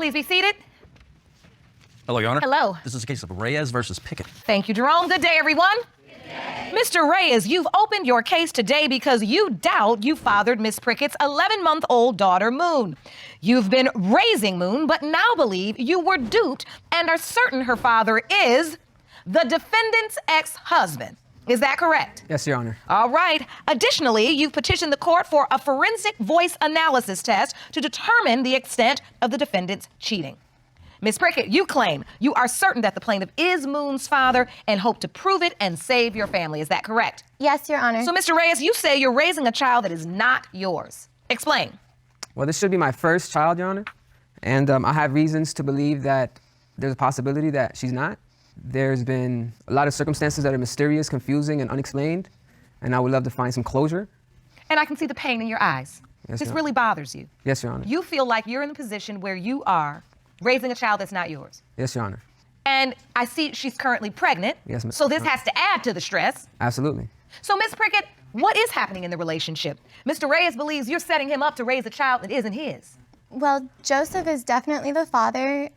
Please be seated. Hello, Your Honor. Hello. This is a case of Reyes versus Pickett. Thank you, Jerome. Good day, everyone. Mr. Reyes, you've opened your case today because you doubt you fathered Miss Prickett's 11-month-old daughter, Moon. You've been raising Moon, but now believe you were duped and are certain her father is the defendant's ex-husband. Is that correct? Yes, Your Honor. All right. Additionally, you've petitioned the court for a forensic voice analysis test to determine the extent of the defendant's cheating. Ms. Prickett, you claim you are certain that the plaintiff is Moon's father and hope to prove it and save your family. Is that correct? Yes, Your Honor. So, Mr. Reyes, you say you're raising a child that is not yours. Explain. Well, this should be my first child, Your Honor. And I have reasons to believe that there's a possibility that she's not. There's been a lot of circumstances that are mysterious, confusing, and unexplained. And I would love to find some closure. And I can see the pain in your eyes. Yes, this Your Honor. really bothers you. Yes, Your Honor. You feel like you're in a position where you are raising a child that's not yours. Yes, Your Honor. And I see she's currently pregnant. Yes, ma'am. So this has to add to the stress. Absolutely. So, Ms. Prickett, what is happening in the relationship? Mr. Reyes believes you're setting him up to raise a child that isn't his. Well, Joseph is definitely the father.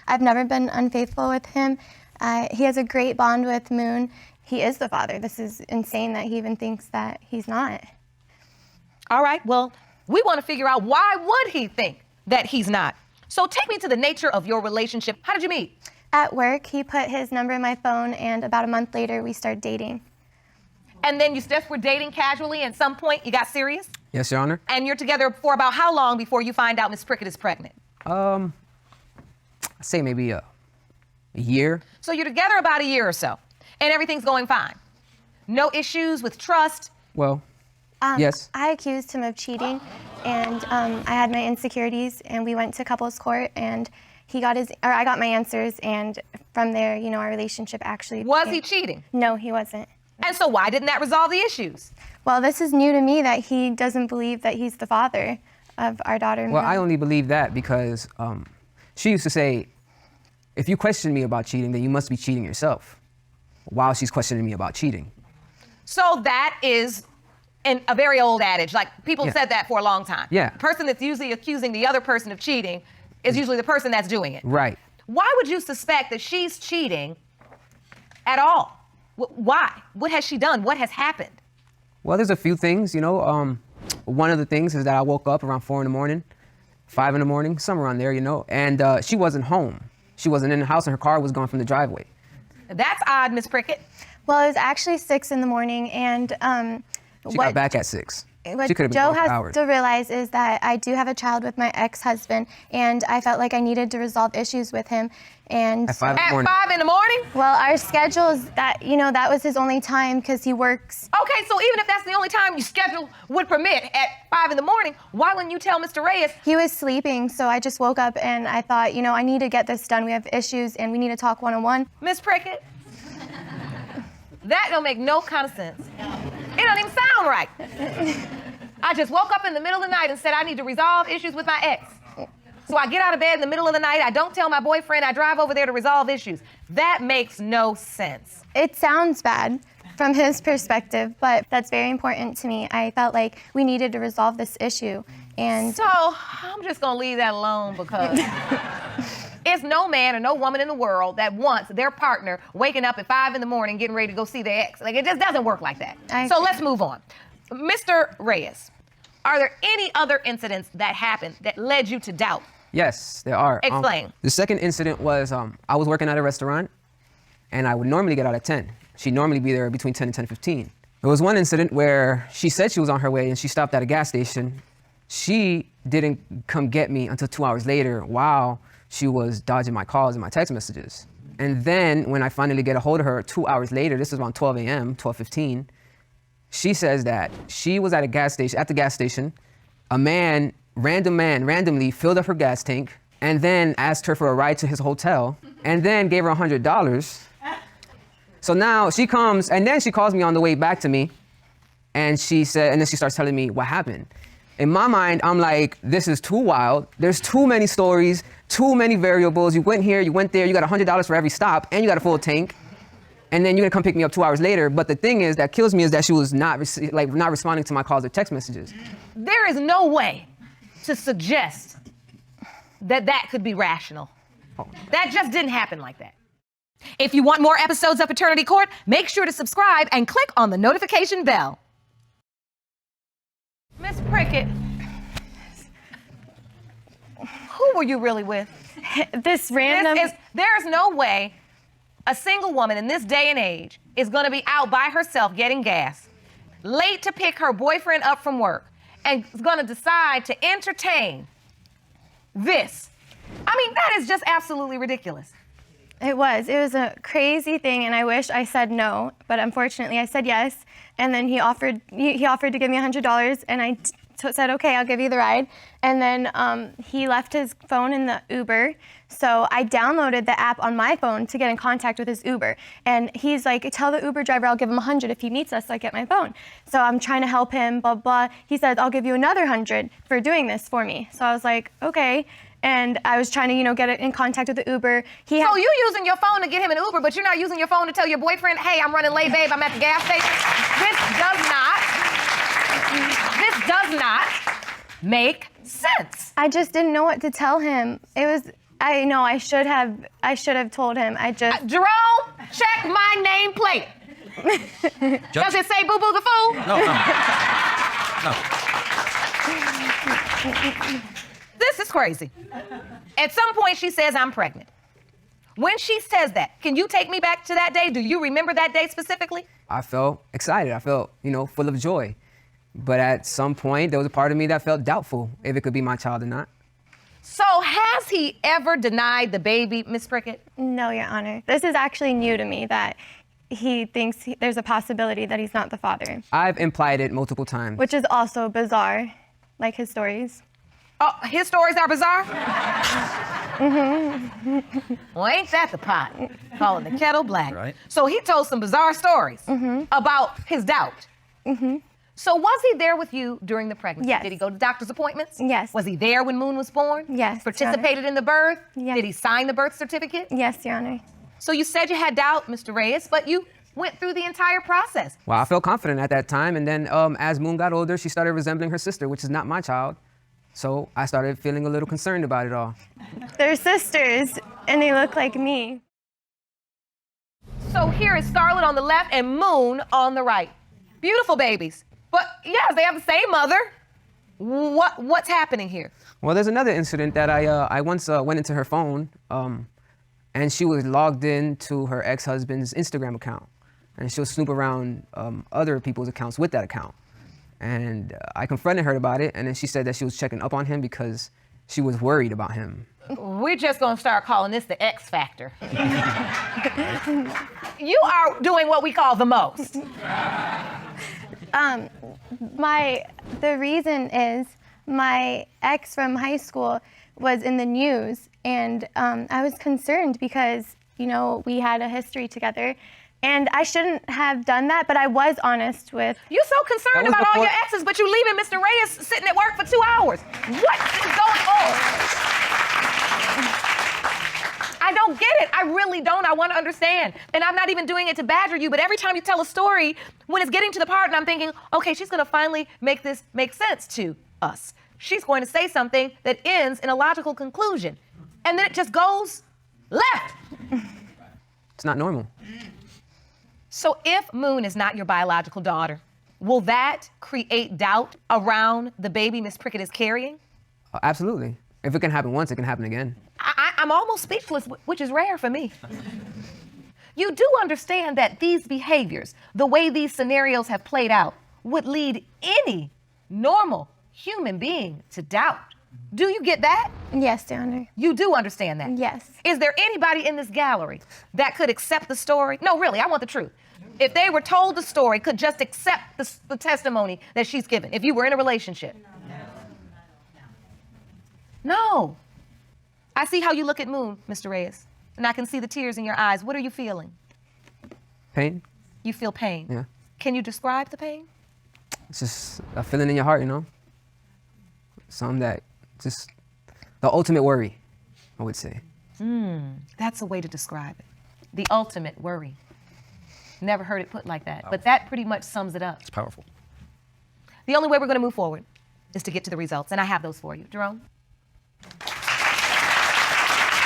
I've never been unfaithful with him. He has a great bond with Moon. He is the father. This is insane that he even thinks that he's not. All right, well, we want to figure out why would he think that he's not? So take me to the nature of your relationship. How did you meet? At work, he put his number in my phone, and about a month later, we started dating. And then you just were dating casually, and at some point you got serious? Yes, Your Honor. And you're together for about how long before you find out Miss Prickett is pregnant? I'd say maybe a year. So you're together about a year or so, and everything's going fine. No issues with trust? Well, yes. I accused him of cheating, and I had my insecurities, and we went to couples court, and I got my answers, and from there, our relationship actually. Was he cheating? No, he wasn't. And so why didn't that resolve the issues? Well, this is new to me that he doesn't believe that he's the father of our daughter. Well, Moon. I only believe that because she used to say, if you question me about cheating, then you must be cheating yourself, while she's questioning me about cheating. So that is a very old adage. Like, people have said that for a long time. Yeah. The person that's usually accusing the other person of cheating is usually the person that's doing it. Right. Why would you suspect that she's cheating at all? Why? What has she done? What has happened? Well, there's a few things, One of the things is that I woke up around 4 in the morning, 5 in the morning, somewhere around there, and she wasn't home. She wasn't in the house, and her car was gone from the driveway. That's odd, Miss Prickett. Well, it was actually 6 in the morning, and She got back at 6. What She could have been Joe gone for has hours. to realize is that I do have a child with my ex-husband, and I felt like I needed to resolve issues with him. And At 5 in the At morning. 5 in the morning? well, our schedules that that was his only time because he works. Okay, so even if that's the only time your schedule would permit at 5 in the morning, why wouldn't you tell Mr. Reyes? He was sleeping, so I just woke up and I thought, I need to get this done. We have issues and we need to talk one-on-one. Miss Prickett, that don't make no kind of sense. It don't even sound right. I just woke up in the middle of the night and said I need to resolve issues with my ex. So I get out of bed in the middle of the night, I don't tell my boyfriend, I drive over there to resolve issues. That makes no sense. It sounds bad from his perspective, but that's very important to me. I felt like we needed to resolve this issue. And So I'm just gonna leave that alone because it's no man or no woman in the world that wants their partner waking up at 5 in the morning getting ready to go see their ex. Like, it just doesn't work like that. So let's move on. Mr. Reyes, are there any other incidents that happened that led you to doubt? Yes, there are. Explain. The second incident was I was working at a restaurant, and I would normally get out at 10. She'd normally be there between 10 and 10:15. There was one incident where she said she was on her way, and she stopped at a gas station. She didn't come get me until 2 hours later while she was dodging my calls and my text messages. And then when I finally get a hold of her 2 hours later, this is around 12 a.m., 12:15, she says that she was at the gas station, a random man randomly filled up her gas tank and then asked her for a ride to his hotel and then gave her $100. So now she comes and then she calls me on the way back to me and then she starts telling me what happened. In my mind, I'm like, this is too wild. There's too many stories, too many variables. You went here, you went there, you got $100 for every stop and you got a full tank. And then you're gonna come pick me up 2 hours later. But the thing is that kills me is that she was not responding to my calls or text messages. There is no way to suggest that could be rational. That just didn't happen like that. If you want more episodes of Paternity Court, make sure to subscribe and click on the notification bell. Miss Prickett, who were you really with? This random. There's no way a single woman in this day and age is going to be out by herself getting gas, late to pick her boyfriend up from work, and is going to decide to entertain this. I mean, that is just absolutely ridiculous. It was a crazy thing, and I wish I said no, but unfortunately I said yes. And then he offered to give me $100, and I said, okay, I'll give you the ride. And then he left his phone in the Uber, so I downloaded the app on my phone to get in contact with his Uber. And he's like, tell the Uber driver I'll give him $100 if he meets us, so I get my phone. So I'm trying to help him, blah, blah. He said, I'll give you another $100 for doing this for me. So I was like, okay. And I was trying to, get in contact with the Uber. So you using your phone to get him an Uber, but you're not using your phone to tell your boyfriend, hey, I'm running late, babe, I'm at the gas station. This does not make sense. I just didn't know what to tell him. I know I should have told him. Jerome, check my nameplate. Does it say Boo Boo the Fool? No. This is crazy. At some point, she says, I'm pregnant. When she says that, can you take me back to that day? Do you remember that day specifically? I felt excited. I felt, full of joy. But at some point, there was a part of me that felt doubtful if it could be my child or not. So has he ever denied the baby, Miss Prickett? No, Your Honor. This is actually new to me, that he thinks there's a possibility that he's not the father. I've implied it multiple times. Which is also bizarre, like his stories. Oh, his stories are bizarre? Well, ain't that the pot? Calling the kettle black. Right. So he told some bizarre stories about his doubt. So was he there with you during the pregnancy? Yes. Did he go to doctor's appointments? Yes. Was he there when Moon was born? Yes, Your Participated in the birth? Yes. Did he sign the birth certificate? Yes, Your Honor. So you said you had doubt, Mr. Reyes, but you went through the entire process. Well, I felt confident at that time, and then as Moon got older, she started resembling her sister, which is not my child. So I started feeling a little concerned about it all. They're sisters, and they look like me. So here is Scarlet on the left and Moon on the right. Beautiful babies. But yes, they have the same mother. What's happening here? Well, there's another incident that I once went into her phone, and she was logged into her ex-husband's Instagram account. And she would snoop around other people's accounts with that account. And I confronted her about it, and then she said that she was checking up on him because she was worried about him. We're just gonna start calling this the X Factor. You are doing what we call the most. The reason is my ex from high school was in the news, and I was concerned because, we had a history togetger. And I shouldn't have done that, but I was honest with. You're so concerned about all your exes, but you leaving Mr. Reyes sitting at work for 2 hours. What is going on? I don't get it. I really don't. I want to understand. And I'm not even doing it to badger you, but every time you tell a story, when it's getting to the part and I'm thinking, okay, she's going to finally make this make sense to us. She's going to say something that ends in a logical conclusion. And then it just goes left. It's not normal. So if Moon is not your biological daughter, will that create doubt around the baby Miss Prickett is carrying? Absolutely. If it can happen once, it can happen again. I'm almost speechless, which is rare for me. You do understand that these behaviors, the way these scenarios have played out, would lead any normal human being to doubt. Do you get that? Yes, Your Honor. You do understand that? Yes. Is there anybody in this gallery that could accept the story? No, really, I want the truth. If they were told the story, could just accept the testimony that she's given, if you were in a relationship? No. I see how you look at Moon, Mr. Reyes, and I can see the tears in your eyes. What are you feeling? Pain? You feel pain? Yeah. Can you describe the pain? It's just a feeling in your heart, Something that just the ultimate worry, I would say. That's a way to describe it. The ultimate worry. Never heard it put like that, but that pretty much sums it up. It's powerful. The only way we're going to move forward is to get to the results, and I have those for you. Jerome?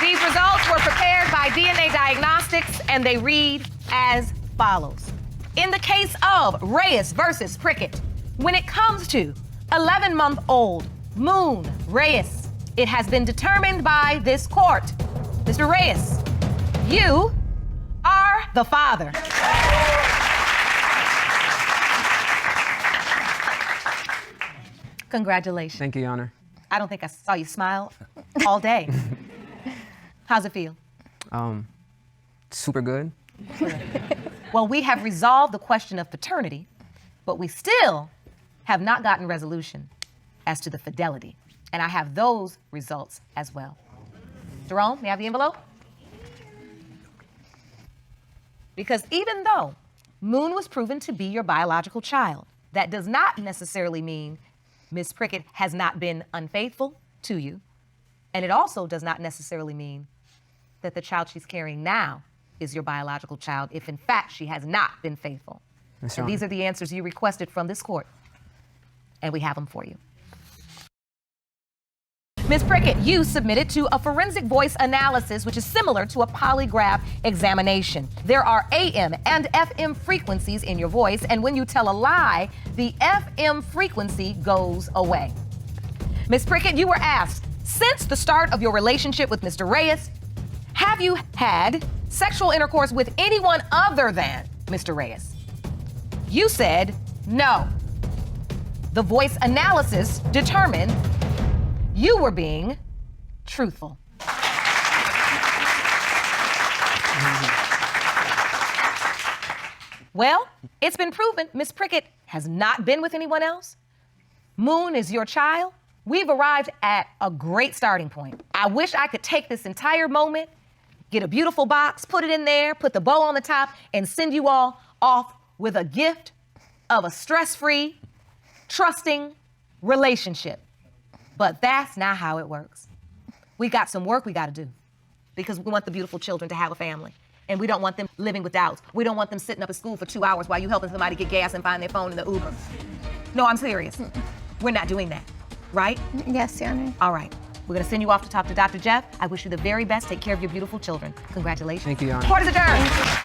These results were prepared by DNA Diagnostics, and they read as follows. In the case of Reyes versus Prickett, when it comes to 11-month-old Moon Reyes, it has been determined by this court. Mr. Reyes, you are the father. Congratulations. Thank you, Your Honor. I don't think I saw you smile all day. How's it feel? Super good. Well, we have resolved the question of paternity, but we still have not gotten resolution as to the fidelity. And I have those results as well. Jerome, may I have the envelope? Because even though Moon was proven to be your biological child, that does not necessarily mean Ms. Prickett has not been unfaithful to you. And it also does not necessarily mean that the child she's carrying now is your biological child, if in fact she has not been faithful. Yes, And Your these Honor. are the answers you requested from this court. And we have them for you. Ms. Prickett, you submitted to a forensic voice analysis, which is similar to a polygraph examination. There are AM and FM frequencies in your voice, and when you tell a lie, the FM frequency goes away. Ms. Prickett, you were asked, since the start of your relationship with Mr. Reyes, have you had sexual intercourse with anyone other than Mr. Reyes? You said no. The voice analysis determined you were being truthful. Well, it's been proven Miss Prickett has not been with anyone else. Moon is your child. We've arrived at a great starting point. I wish I could take this entire moment, get a beautiful box, put it in there, put the bow on the top, and send you all off with a gift of a stress-free, trusting relationship. But that's not how it works. We got some work we got to do because we want the beautiful children to have a family. And we don't want them living with doubts. We don't want them sitting up at school for 2 hours while you helping somebody get gas and find their phone in the Uber. No, I'm serious. We're not doing that, right? Yes, Your Honor. All right. We're going to send you off to talk to Dr. Jeff. I wish you the very best. Take care of your beautiful children. Congratulations. Thank you, Your Honor. Court is adjourned.